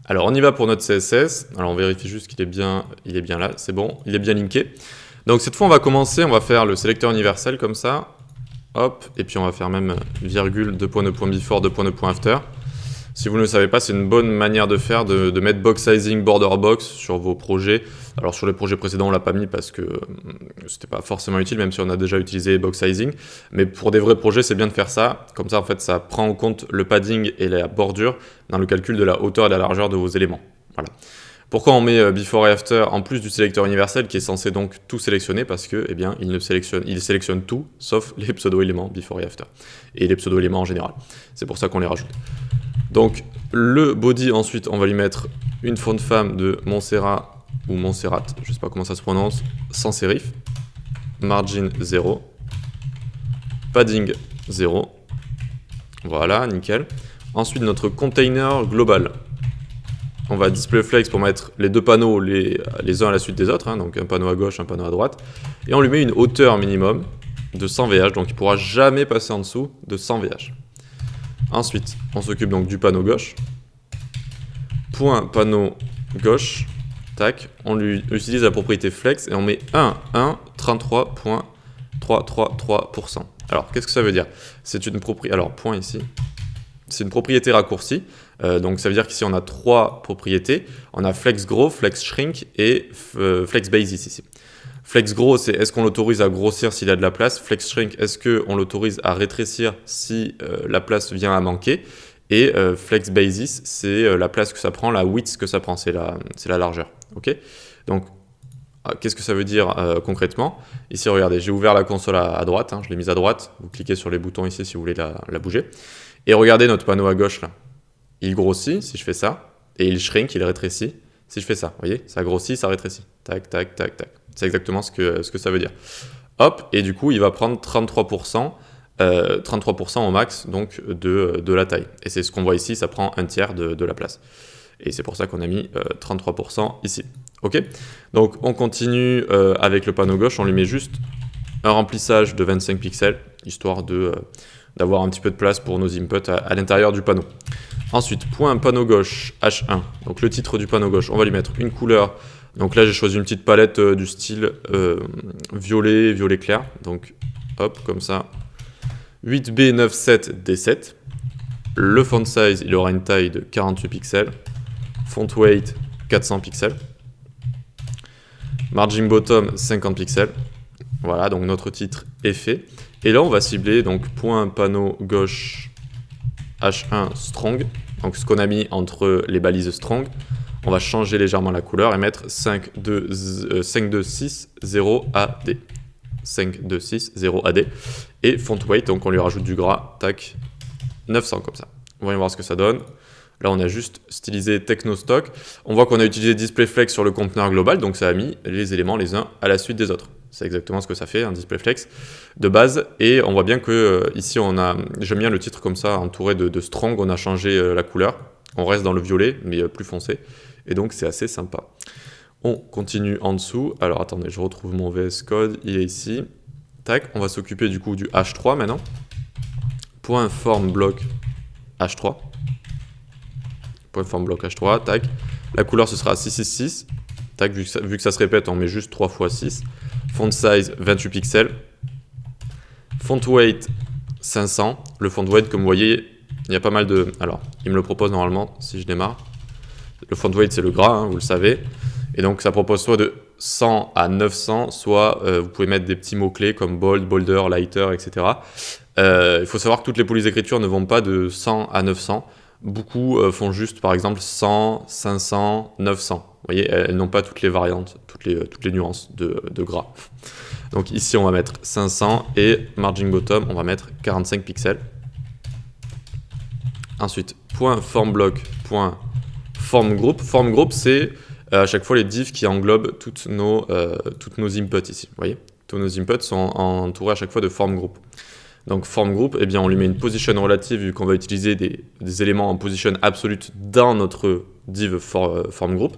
Alors on y va pour notre CSS. Alors on vérifie juste qu'il est bien là, c'est bon, il est bien linké. Donc cette fois on va commencer, on va faire le sélecteur universel comme ça. Hop, et puis on va faire même virgule, deux points de point before, deux points de point after. Si vous ne le savez pas, c'est une bonne manière de faire, de mettre box sizing, border box sur vos projets. Alors sur les projets précédents, on l'a pas mis parce que c'était pas forcément utile, même si on a déjà utilisé box sizing. Mais pour des vrais projets, c'est bien de faire ça. Comme ça, en fait, ça prend en compte le padding et la bordure dans le calcul de la hauteur et de la largeur de vos éléments. Voilà. Pourquoi on met before et after en plus du sélecteur universel qui est censé donc tout sélectionner, parce que eh bien, il sélectionne tout sauf les pseudo-éléments before et after et les pseudo-éléments en général. C'est pour ça qu'on les rajoute. Donc le body, ensuite on va lui mettre une font femme de Montserrat ou Montserrat, je sais pas comment ça se prononce, sans sérif, margin 0, padding 0, voilà, nickel. Ensuite notre container global, on va display flex pour mettre les deux panneaux les uns à la suite des autres, hein, donc un panneau à gauche, un panneau à droite, et on lui met une hauteur minimum de 100 VH, donc il ne pourra jamais passer en dessous de 100 VH. Ensuite, on s'occupe donc du panneau gauche. Point panneau gauche, tac, on lui utilise la propriété flex et on met 33.333%. Alors, qu'est-ce que ça veut dire? C'est une propriété, alors point ici, c'est une propriété raccourcie. Donc ça veut dire qu'ici on a trois propriétés. On a flex grow, flex shrink et flex basis ici. Flex grow, c'est est-ce qu'on l'autorise à grossir s'il a de la place. Flex shrink, est-ce qu'on l'autorise à rétrécir si la place vient à manquer. Et flex basis, c'est la place que ça prend, la width que ça prend, c'est la largeur. Okay, donc, qu'est-ce que ça veut dire concrètement? Ici, regardez, j'ai ouvert la console à droite, hein, je l'ai mise à droite. Vous cliquez sur les boutons ici si vous voulez la bouger. Et regardez notre panneau à gauche là. Il grossit si je fais ça, et il shrink, il rétrécit si je fais ça. Vous voyez, ça grossit, ça rétrécit. Tac, tac, tac, tac. C'est exactement ce que ça veut dire. Hop, et du coup, il va prendre 33% au max donc, de la taille. Et c'est ce qu'on voit ici, ça prend un tiers de la place. Et c'est pour ça qu'on a mis 33% ici. Ok, donc on continue avec le panneau gauche, on lui met juste un remplissage de 25 pixels, histoire d'avoir un petit peu de place pour nos inputs à l'intérieur du panneau. Ensuite, point panneau gauche, H1, donc le titre du panneau gauche, on va lui mettre une couleur. Donc là, j'ai choisi une petite palette du style violet clair. Donc, hop, comme ça. 8B97D7. Le font size, il aura une taille de 48 pixels. Font weight, 400 pixels. Margin bottom, 50 pixels. Voilà, donc notre titre est fait. Et là, on va cibler donc point panneau gauche H1 strong. Donc ce qu'on a mis entre les balises strong. On va changer légèrement la couleur et mettre 5260 AD. 5260 AD. Et font weight, donc on lui rajoute du gras, tac, 900 comme ça. Voyons voir ce que ça donne. Là, on a juste stylisé Technostock. On voit qu'on a utilisé DisplayFlex sur le conteneur global, donc ça a mis les éléments les uns à la suite des autres. C'est exactement ce que ça fait, un DisplayFlex de base. Et on voit bien que ici, j'aime bien le titre comme ça, entouré de strong. On a changé la couleur. On reste dans le violet, mais plus foncé. Et donc, c'est assez sympa. On continue en dessous. Alors, attendez, je retrouve mon VS Code. Il est ici. Tac, on va s'occuper du coup du H3 maintenant. Point form block H3. Point form block H3, tac. La couleur, ce sera 666. Tac, vu que ça se répète, on met juste 3 x 6. Font size, 28 pixels. Font weight, 500. Le font weight, comme vous voyez, il y a pas mal de... Alors, il me le propose normalement, si je démarre. Le font weight, c'est le gras, hein, vous le savez. Et donc, ça propose soit de 100 à 900, soit vous pouvez mettre des petits mots-clés comme bold, bolder, lighter, etc. Il faut savoir que toutes les polices d'écriture ne vont pas de 100 à 900. Beaucoup font juste, par exemple, 100, 500, 900. Vous voyez, elles n'ont pas toutes les variantes, toutes les nuances de gras. Donc ici, on va mettre 500 et margin bottom, on va mettre 45 pixels. Ensuite, point form block, point form group. Form group, c'est à chaque fois les divs qui englobent toutes nos inputs ici. Vous voyez, tous nos inputs sont entourés à chaque fois de form group. Donc form group, eh bien, on lui met une position relative vu qu'on va utiliser des éléments en position absolute dans notre div form group.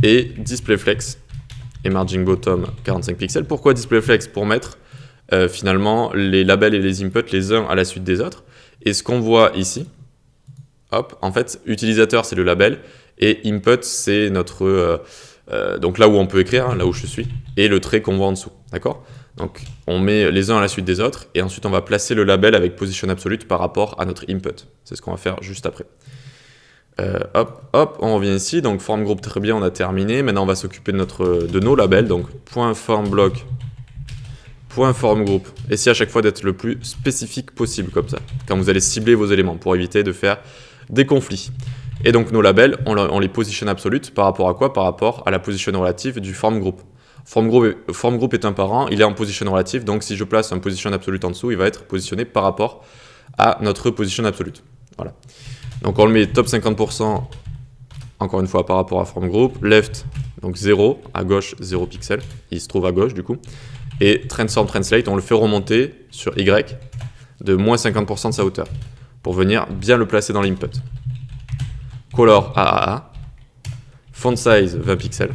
Et DisplayFlex et margin bottom 45 pixels. Pourquoi DisplayFlex? Pour mettre finalement les labels et les inputs les uns à la suite des autres. Et ce qu'on voit ici, hop, en fait, utilisateur, c'est le label, et input, c'est notre... donc là où on peut écrire, hein, là où je suis, et le trait qu'on voit en dessous, d'accord? Donc on met les uns à la suite des autres, et ensuite on va placer le label avec position absolute par rapport à notre input. C'est ce qu'on va faire juste après. Hop, on revient ici, donc form group, très bien, on a terminé. Maintenant on va s'occuper de nos labels, donc .form block, .form group. Essayez à chaque fois d'être le plus spécifique possible comme ça, quand vous allez cibler vos éléments, pour éviter de faire des conflits. Et donc nos labels, on les positionne absolutes par rapport à quoi? Par rapport à la position relative du form group. Form group est un parent, il est en position relative, donc si je place un position absolute en dessous, il va être positionné par rapport à notre position absolute. Voilà. Donc on le met top 50%, encore une fois par rapport à form group, left, donc 0, à gauche 0 pixel, il se trouve à gauche du coup, et transform translate, on le fait remonter sur Y de moins 50% de sa hauteur, pour venir bien le placer dans l'input. Color AAA, font size 20 pixels,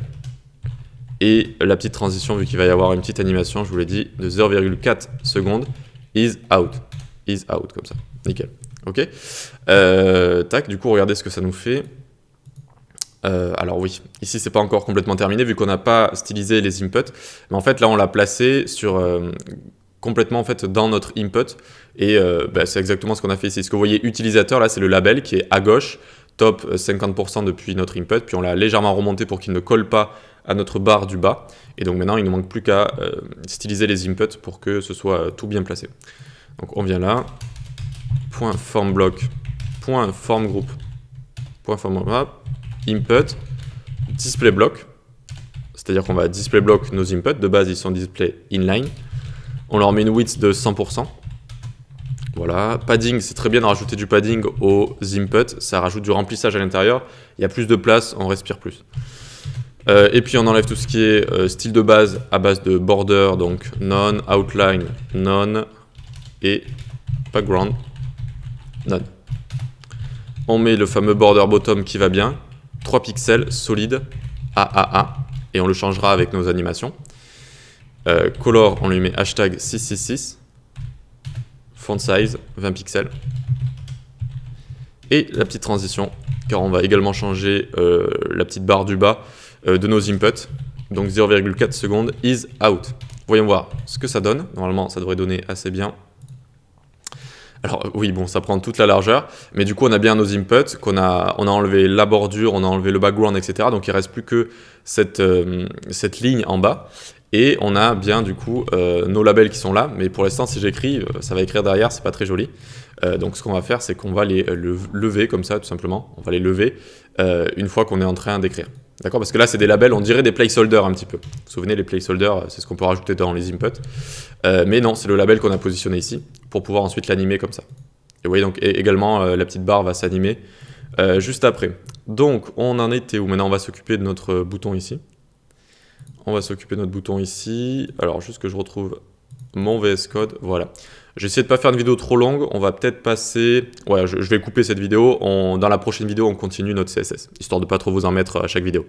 et la petite transition, vu qu'il va y avoir une petite animation, je vous l'ai dit, de 0,4 secondes, is out, comme ça, nickel. Ok, tac, du coup, regardez ce que ça nous fait. Alors oui, ici, c'est pas encore complètement terminé, vu qu'on n'a pas stylisé les inputs, mais en fait, là, on l'a placé sur... complètement en fait dans notre input, et c'est exactement ce qu'on a fait ici. Ce que vous voyez utilisateur, là, c'est le label qui est à gauche, top 50% depuis notre input, puis on l'a légèrement remonté pour qu'il ne colle pas à notre barre du bas, et donc maintenant il ne manque plus qu'à styliser les inputs pour que ce soit tout bien placé. Donc on vient là, .form block, .form group, input, display block, c'est-à-dire qu'on va display block nos inputs, de base ils sont display inline, on leur met une width de 100%. Voilà, padding, c'est très bien de rajouter du padding aux inputs, ça rajoute du remplissage à l'intérieur, il y a plus de place, on respire plus. Et puis on enlève tout ce qui est style de base à base de border, donc none, outline, none, et background, none. On met le fameux border bottom qui va bien, 3 pixels, solide, AAA, et on le changera avec nos animations. Color, on lui met hashtag 666. Font size, 20 pixels. Et la petite transition, car on va également changer la petite barre du bas de nos inputs. Donc 0,4 secondes, is out. Voyons voir ce que ça donne. Normalement, ça devrait donner assez bien. Alors oui, bon, ça prend toute la largeur, mais du coup, on a bien nos inputs, on a enlevé la bordure, on a enlevé le background, etc. Donc il ne reste plus que cette ligne en bas. Et on a bien du coup nos labels qui sont là, mais pour l'instant si j'écris, ça va écrire derrière, c'est pas très joli. Donc ce qu'on va faire, c'est qu'on va les lever comme ça tout simplement, on va les lever une fois qu'on est en train d'écrire. D'accord? Parce que là c'est des labels, on dirait des placeholders un petit peu. Vous vous souvenez, les placeholders, c'est ce qu'on peut rajouter dans les inputs. Mais non, c'est le label qu'on a positionné ici, pour pouvoir ensuite l'animer comme ça. Et vous voyez donc également la petite barre va s'animer juste après. Donc on en était où? Maintenant on va s'occuper de notre bouton ici. On va s'occuper de notre bouton ici. Alors, juste que je retrouve mon VS Code. Voilà. J'ai essayé de ne pas faire une vidéo trop longue. On va peut-être passer... Ouais, je vais couper cette vidéo. Dans la prochaine vidéo, on continue notre CSS, histoire de ne pas trop vous en mettre à chaque vidéo.